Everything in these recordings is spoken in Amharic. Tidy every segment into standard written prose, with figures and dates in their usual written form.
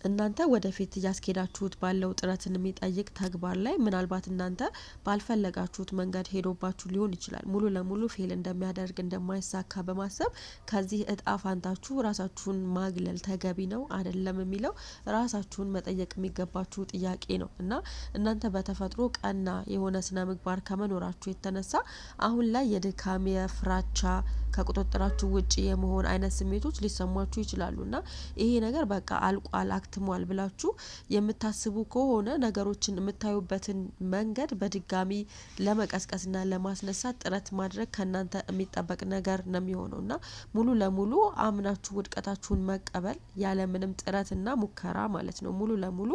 እናንተ ወደፊት እያስኬዳችሁት ባለው ጥረትን የሚጠይቅ ተግባር ላይ ምናልባት እናንተ ባልፈለጋችሁት መንገድ ሄዶባችሁ ሊሆን ይችላል። ሙሉ ለሙሉ ፌል እንደሚያደርግ እንደማይሳካ በማሰብ ከዚህ እጣ ፋንታችሁ ራሳችሁን ማግለል ተገቢ ነው አይደለም የሚለው ራሳችሁን መጠየቅ የሚገባችሁ ጥያቄ ነው። እና እናንተ በተፈጥሮ ቀና የሆነ ስነ ምግባር ከመኖራችሁ የተነሳ አሁን ላይ የድካም የፍራቻ ከቁጥጥራችሁ ውጪ የመሆን አይነት ስሜቶች ሊሰሟችሁ ይችላሉ። እና ይሄ ነገር በቃ አልቋል አክትሟል ብላችሁ የምታስቡ ከሆነ ነገሮችን የምታዩበትን መንገድ በድጋሚ ለመቀስቀስና ለማስነሳት ጥረት ማድረግ ከእናንተ የሚጠበቅ ነገር ነው የሚሆነው። እና ሙሉ ለሙሉ አምናችሁ ውድቀታችሁን መቀበል ያለምንም ጥረትና ሙከራ ማለት ነው። ሙሉ ለሙሉ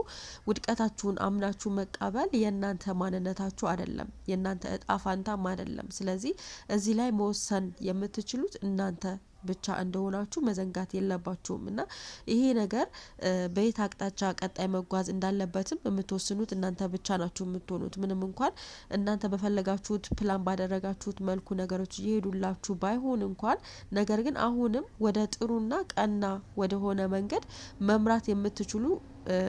ውድቀታችሁን አምናችሁ መቀበል የእናንተ ማንነታችሁ አይደለም፣ የእናንተ እጣ ፋንታም አይደለም። ስለዚህ እዚህ ላይ መወሰን የምትችሉት እናንተ ብቻ እንደሆናችሁ መዘንጋት የለባችሁም። እና ይሄ ነገር በየት አቅጣጫ ቀጣይ መጓዝ እንዳለበትም የምትወስኑት እናንተ ብቻ ናችሁ የምትሆኑት። ምንም እንኳን እናንተ በፈለጋችሁት ፕላን ባደረጋችሁት መልኩ ነገሮች እየሄዱላችሁ ባይሆን እንኳን ነገር ግን አሁንም ወደ ጥሩና ቀና ወደ ሆነ መንገድ መምራት የምትችሉ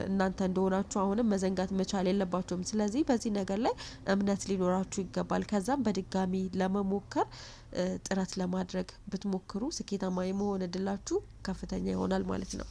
እናንተ እንደሆናችሁ አሁንም መዘንጋት መቻል የለባችሁም። ስለዚህ በዚህ ነገር ላይ እምነት ሊኖራችሁ ይገባል። ከዛም በድጋሚ ለመሞከር ጥረት ለማድረግ ብትሞክሩ ስኬታማ የመሆን እድላችሁ ከፍተኛ ይሆናል ማለት ነው።